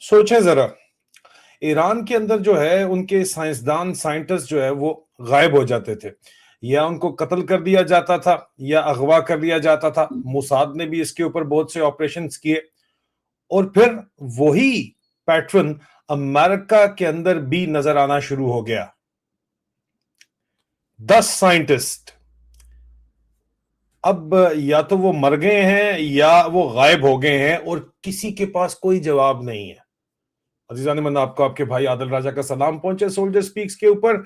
सोचें जरा, ईरान के अंदर जो है उनके साइंसदान साइंटिस्ट जो है वो गायब हो जाते थे, या उनको कत्ल कर दिया जाता था या अगवा कर लिया जाता था। मोसाद ने भी इसके ऊपर बहुत से ऑपरेशंस किए, और फिर वही पैटर्न अमेरिका के अंदर भी नजर आना शुरू हो गया। 10 साइंटिस्ट अब या तो वो मर गए हैं या वो गायब हो गए हैं, और किसी के पास कोई जवाब नहीं है। अजीजान मन, आपको आपके भाई आदिल राजा का सलाम पहुंचे सोल्जर स्पीक्स के ऊपर।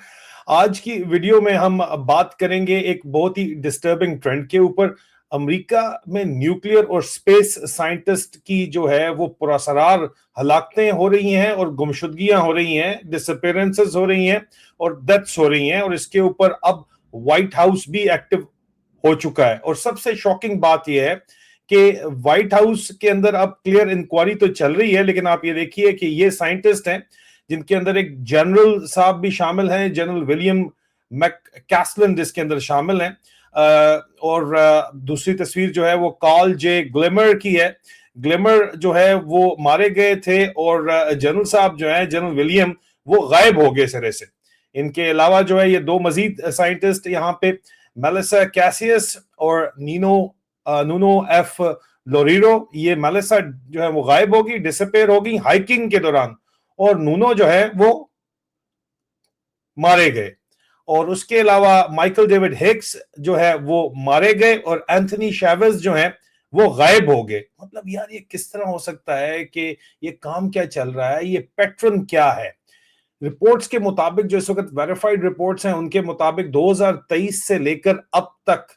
आज की वीडियो में हम बात करेंगे एक बहुत ही डिस्टर्बिंग ट्रेंड के ऊपर। अमेरिका में न्यूक्लियर और स्पेस साइंटिस्ट की जो है वो पुरअसरार हलाकतें हो रही हैं और गुमशुदगियां हो रही हैं, डिसअपीयरेंसेस हो रही हैं और डेथ्स हो रही हैं, और इसके ऊपर अब व्हाइट हाउस भी एक्टिव हो चुका है। और सबसे शॉकिंग बात यह है कि व्हाइट हाउस के अंदर अब क्लियर इंक्वायरी तो चल रही है, लेकिन आप ये देखिए कि ये साइंटिस्ट हैं जिनके अंदर एक जनरल साहब भी शामिल हैं, जनरल विलियम मैककैस्लन जिसके अंदर शामिल हैं, और दूसरी तस्वीर जो है वो कार्ल जे ग्लिमर की है। ग्लिमर जो है वो मारे गए थे, और जनरल साहब जो है जनरल विलियम वो गायब हो गए सिरे से। इनके अलावा जो है ये दो मजीद साइंटिस्ट यहाँ पे, मेलिसा कैसियस और नूनो एफ लोरिरो, ये मेलिसा जो है वो गायब होगी, डिसअपेयर होगी हाइकिंग के दौरान, और नूनो जो है वो मारे गए। और उसके अलावा माइकल डेविड हिक्स जो है वो मारे गए, और एंथनी शेवेज जो है वो गायब हो गए। मतलब यार, ये किस तरह हो सकता है कि ये काम क्या चल रहा है, ये पैटर्न क्या है? रिपोर्ट्स के मुताबिक, जो इस वक्त वेरीफाइड रिपोर्ट्स हैं उनके मुताबिक, 2023 से लेकर अब तक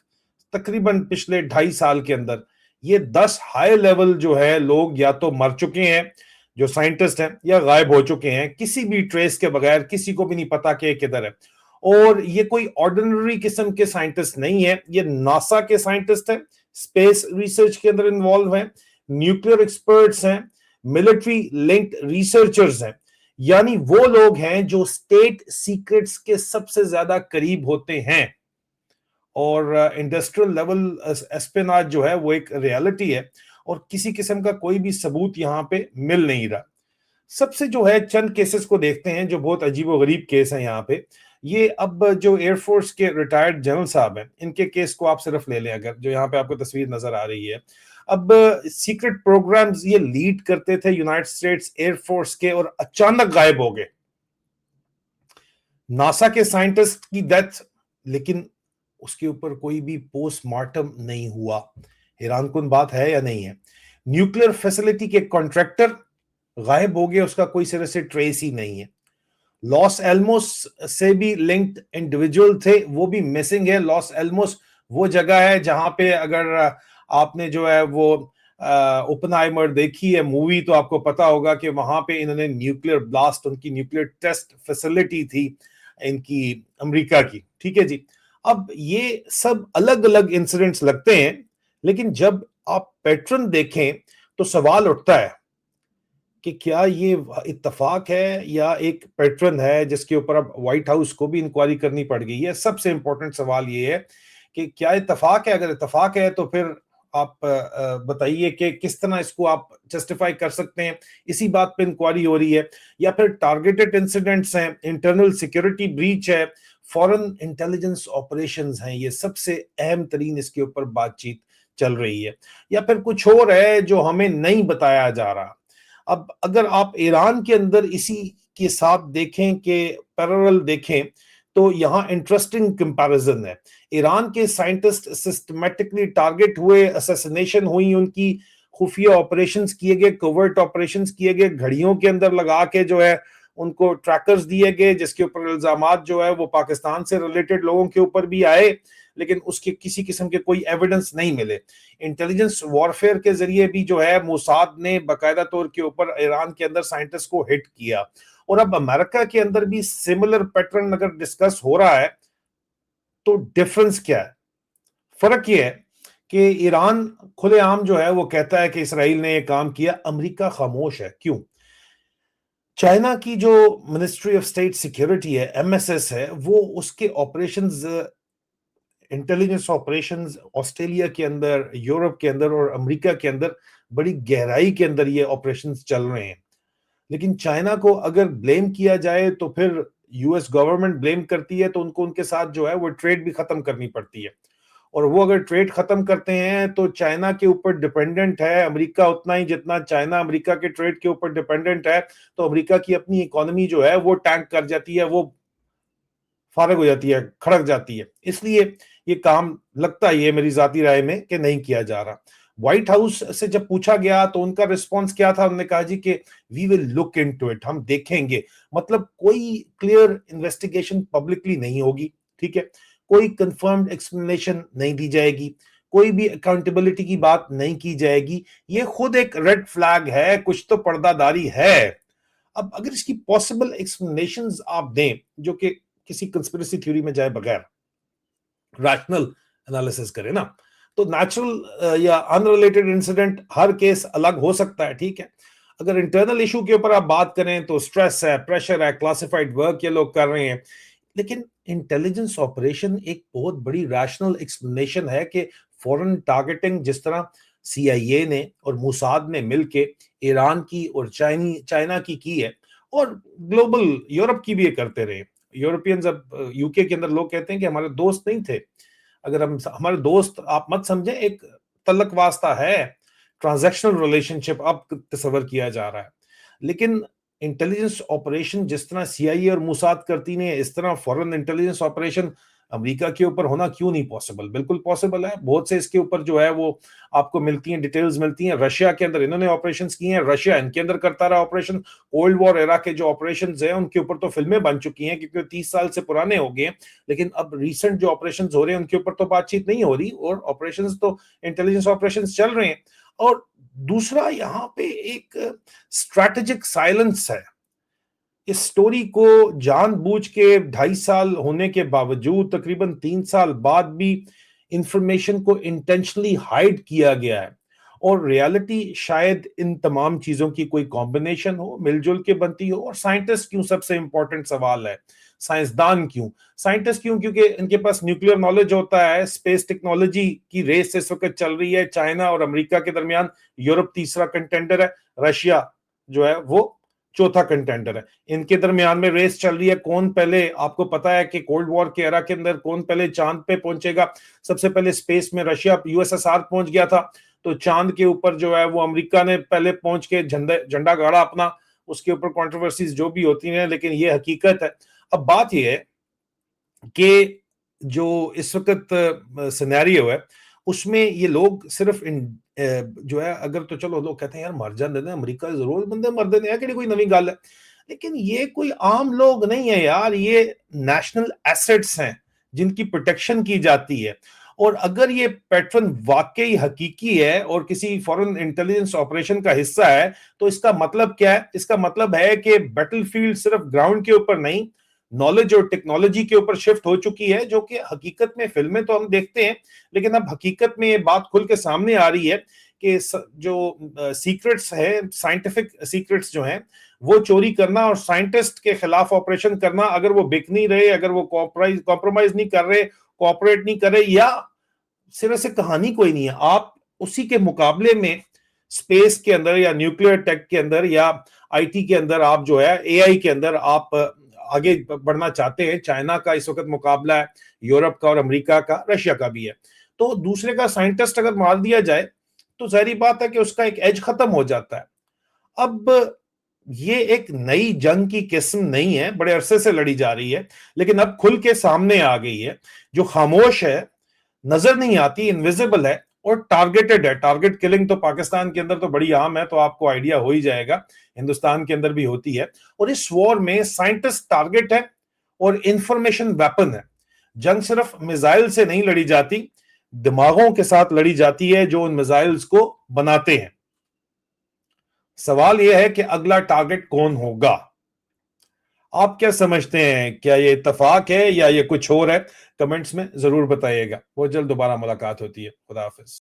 तकरीबन पिछले 2.5 साल के अंदर ये 10 हाई लेवल जो है लोग या तो मर चुके हैं, जो साइंटिस्ट हैं, या गायब हो चुके हैं किसी भी ट्रेस के बगैर। किसी को भी नहीं पता कि किधर है। और ये कोई ऑर्डिनरी किस्म के साइंटिस्ट नहीं है, ये नासा के साइंटिस्ट हैं, स्पेस रिसर्च के अंदर इन्वॉल्व हैं, न्यूक्लियर एक्सपर्ट्स हैं, मिलिट्री लिंक्ड रिसर्चर्स हैं। यानी वो लोग हैं जो स्टेट सीक्रेट्स के सबसे ज्यादा करीब होते हैं। और इंडस्ट्रियल लेवल एस्पेनाज जो है वो एक रियलिटी है, और किसी किस्म का कोई भी सबूत यहां पे मिल नहीं रहा। सबसे जो है चंद केसेस को देखते हैं जो बहुत अजीबो गरीब केस हैं यहाँ पे। ये अब जो एयरफोर्स के रिटायर्ड जनरल साहब हैं, इनके केस को आप सिर्फ ले लें, अगर जो यहाँ पे आपको तस्वीर नजर आ रही है। अब सीक्रेट प्रोग्राम्स ये लीड करते थे यूनाइटेड स्टेट्स एयरफोर्स के, और अचानक गायब हो गए। नासा के साइंटिस्ट की डेथ, लेकिन उसके ऊपर कोई भी पोस्टमार्टम नहीं हुआ। हैरानकुन बात है या नहीं है? न्यूक्लियर फैसिलिटी के कॉन्ट्रैक्टर गायब हो गए, उसका कोई सिरे से ट्रेस ही नहीं है। लॉस एल्मोस से भी लिंक्ड इंडिविजुअल थे, वो भी मिसिंग है। लॉस एल्मोस वो जगह है जहां पे, अगर आपने जो है वो ओपनहाइमर देखी है मूवी, तो आपको पता होगा कि वहां पे इन्होंने न्यूक्लियर ब्लास्ट, उनकी न्यूक्लियर टेस्ट फैसिलिटी थी इनकी, अमेरिका की। ठीक है जी। अब ये सब अलग अलग इंसिडेंट्स लगते हैं, लेकिन जब आप पैटर्न देखें तो सवाल उठता है कि क्या ये इत्तेफाक है या एक पैटर्न है जिसके ऊपर अब व्हाइट हाउस को भी इंक्वायरी करनी पड़ गई है। सबसे इंपॉर्टेंट सवाल ये है कि क्या इत्तेफाक है? अगर इत्तेफाक है तो फिर आप बताइए कि किस तरह इसको आप जस्टिफाई कर सकते हैं। इसी बात पे इंक्वायरी हो रही है, या फिर टारगेटेड इंसिडेंट्स हैं, इंटरनल सिक्योरिटी ब्रीच है, फॉरेन इंटेलिजेंस ऑपरेशंस हैं। ये सबसे अहम तरीन इसके ऊपर बातचीत चल रही है, या फिर कुछ और है जो हमें नहीं बताया जा रहा। अब अगर आप ईरान के अंदर इसी के साथ देखें कि पैरेलल देखें, तो यहां इंटरेस्टिंग कंपैरिजन है। ईरान के साइंटिस्ट सिस्टमेटिकली टारगेट हुए, असैसिनेशन हुई उनकी, खुफिया ऑपरेशंस किए गए, कोवर्ट ऑपरेशंस किए गए, घड़ियों के अंदर लगा के जो है उनको ट्रैकर्स दिए गए, जिसके ऊपर इल्जामात जो है वो पाकिस्तान से रिलेटेड लोगों के ऊपर भी आए, लेकिन उसके किसी किस्म के कोई एविडेंस नहीं मिले। इंटेलिजेंस वॉरफेयर के जरिए भी जो है मोसाद ने बाकायदा तौर के ऊपर ईरान के अंदर साइंटिस्ट को हिट किया। और अब अमेरिका के अंदर भी सिमिलर पैटर्न अगर डिस्कस हो रहा है, तो डिफरेंस क्या है? फर्क यह है कि ईरान खुलेआम जो है वो कहता है कि इसराइल ने यह काम किया, अमेरिका खामोश है। क्यों? चाइना की जो मिनिस्ट्री ऑफ स्टेट सिक्योरिटी है, एमएसएस है, वो उसके ऑपरेशंस, इंटेलिजेंस ऑपरेशंस ऑस्ट्रेलिया के अंदर, यूरोप के अंदर और अमेरिका के अंदर बड़ी गहराई के अंदर ये ऑपरेशंस चल रहे हैं। लेकिन चाइना को अगर ब्लेम किया जाए तो फिर यूएस गवर्नमेंट ब्लेम करती है, तो उनको उनके साथ जो है वो ट्रेड भी खत्म करनी पड़ती है। और वो अगर ट्रेड खत्म करते हैं तो चाइना के ऊपर डिपेंडेंट है अमेरिका उतना ही जितना चाइना अमेरिका के ट्रेड के ऊपर डिपेंडेंट है। तो अमेरिका की अपनी इकोनॉमी जो है वो टैंक कर जाती है, वो फारग हो जाती है, खड़क जाती है। इसलिए ये काम लगता है, ये मेरी जाती राय में, कि नहीं किया जा रहा। व्हाइट हाउस से जब पूछा गया तो उनका रिस्पांस क्या था? उन्होंने कहा जी कि we will look into it, हम देखेंगे। मतलब कोई क्लियर इन्वेस्टिगेशन पब्लिकली नहीं होगी, ठीक है, कोई कंफर्म्ड एक्सप्लेनेशन नहीं दी जाएगी, कोई भी अकाउंटेबिलिटी की बात नहीं की जाएगी। ये खुद एक रेड फ्लैग है, कुछ तो पर्दादारी है। अब अगर इसकी पॉसिबल एक्सप्लेनेशंस आप दें जो कि किसी कंस्पिरेसी थ्योरी में जाए बगैर रैशनल एनालिसिस करें ना, तो नेचुरल या अनरिलेटेड इंसिडेंट हर केस अलग हो सकता है, ठीक है। अगर इंटरनल इशू के ऊपर आप बात करें तो स्ट्रेस है, प्रेशर है, क्लासिफाइड वर्क ये लोग कर रहे हैं। लेकिन इंटेलिजेंस ऑपरेशन एक बहुत बड़ी रैशनल एक्सप्लेनेशन है कि फॉरेन टारगेटिंग जिस तरह सीआईए ने और मोसाद ने मिलके ईरान की और चाइना की है, और ग्लोबल यूरोप की भी ये करते रहे। यूरोपियंस, अब यूके के अंदर लोग कहते हैं कि हमारे दोस्त नहीं थे। अगर हम हमारे दोस्त आप मत समझें, एक तल्लक वास्ता है, ट्रांजैक्शनल रिलेशनशिप अब तस्वर किया जा रहा है। लेकिन इंटेलिजेंस ऑपरेशन जिस तरह सीआईए और मोसाद करती ने, इस तरह फॉरेन इंटेलिजेंस ऑपरेशन अमेरिका के ऊपर होना क्यों नहीं पॉसिबल? बिल्कुल पॉसिबल है। बहुत से इसके ऊपर जो है वो आपको मिलती हैं, डिटेल्स मिलती हैं। रशिया के अंदर इन्होंने ऑपरेशंस किए हैं, रशिया इनके अंदर करता रहा ऑपरेशन। कोल्ड वॉर एरा के जो ऑपरेशंस हैं उनके ऊपर तो फिल्में बन चुकी हैं क्योंकि 30 साल से पुराने हो गए हैं। लेकिन अब रिसेंट जो ऑपरेशंस हो रहे हैं उनके ऊपर तो बातचीत नहीं हो रही, और ऑपरेशंस तो इंटेलिजेंस ऑपरेशंस चल रहे हैं। और दूसरा यहाँ पे एक स्ट्रैटेजिक साइलेंस है। इस स्टोरी को जानबूझ के 2.5 साल होने के बावजूद तकरीबन 3 साल बाद भी इंफॉर्मेशन को इंटेंशनली हाइड किया गया है। और रियलिटी शायद इन तमाम चीजों की कोई कॉम्बिनेशन हो, मिलजुल के बनती हो। और साइंटिस्ट क्यों? सबसे इंपॉर्टेंट सवाल है, साइंसदान क्यों? साइंटिस्ट क्यों? क्योंकि इनके पास न्यूक्लियर नॉलेज होता है। स्पेस टेक्नोलॉजी की रेस इस वक्त चल रही है चाइना और अमेरिका के दरमियान। यूरोप तीसरा कंटेंडर है, रशिया जो है वो चौथा कंटेंडर है। इनके दरमियान में रेस चल रही है कौन पहले, आपको पता है कि कोल्ड वॉर के एरा के अंदर कौन पहले चांद पे पहुंचेगा। सबसे पहले स्पेस में रशिया, यूएसएसआर पहुंच गया था, तो चांद के ऊपर जो है वो अमेरिका ने पहले पहुंच के झंडा गाड़ा अपना। उसके ऊपर कंट्रोवर्सीज जो भी होती हैं, लेकिन ये हकीकत है। अब बात ये है कि जो इस वक्त सिनेरियो है उसमें ये लोग सिर्फ जो है, अगर तो चलो लोग कहते हैं यार मर जाने दें, अमेरिका जरूर बंदे मर देने हैं कि कोई नवी गल है। लेकिन ये कोई आम लोग नहीं है यार, ये नेशनल एसेट्स हैं जिनकी प्रोटेक्शन की जाती है। और अगर ये पैटर्न वाकई हकीकी है और किसी फॉरेन इंटेलिजेंस ऑपरेशन का हिस्सा है, तो इसका मतलब क्या है? इसका मतलब है कि बैटलफील्ड सिर्फ ग्राउंड के ऊपर नहीं, नॉलेज और टेक्नोलॉजी के ऊपर शिफ्ट हो चुकी है। जो कि हकीकत में फिल्में तो हम देखते हैं, लेकिन अब हकीकत में ये बात खुल के सामने आ रही है कि जो सीक्रेट्स है, साइंटिफिक सीक्रेट्स जो हैं, वो चोरी करना और साइंटिस्ट के खिलाफ ऑपरेशन करना, अगर वो बिक नहीं रहे, अगर वो कॉम्प्रोमाइज नहीं कर रहे, कोऑपरेट नहीं कर रहे, या सिरे से कहानी कोई नहीं है, आप उसी के मुकाबले में स्पेस के अंदर या न्यूक्लियर टेक के अंदर या आईटी के अंदर, आप जो है एआई के अंदर आप आगे बढ़ना चाहते हैं। चाइना का इस वक्त मुकाबला है, यूरोप का और अमेरिका का, रशिया का भी है। तो दूसरे का साइंटिस्ट अगर मार दिया जाए तो जाहिर बात है कि उसका एक एज खत्म हो जाता है। अब ये एक नई जंग की किस्म नहीं है, बड़े अरसे से लड़ी जा रही है, लेकिन अब खुल के सामने आ गई है। जो खामोश है, नजर नहीं आती, इनविजिबल है और टारगेटेड है। टारगेट किलिंग तो पाकिस्तान के अंदर तो बड़ी आम है, तो आपको आइडिया हो ही जाएगा, हिंदुस्तान के अंदर भी होती है। और इस वॉर में साइंटिस्ट टारगेट है और इंफॉर्मेशन वेपन है। जंग सिर्फ मिसाइल से नहीं लड़ी जाती, दिमागों के साथ लड़ी जाती है जो उन मिसाइल्स को बनाते हैं। सवाल यह है कि अगला टारगेट कौन होगा? आप क्या समझते हैं? क्या ये इत्तेफाक है या ये कुछ और है? कमेंट्स में जरूर बताइएगा। बहुत जल्द दोबारा मुलाकात होती है। खुदा हाफिज।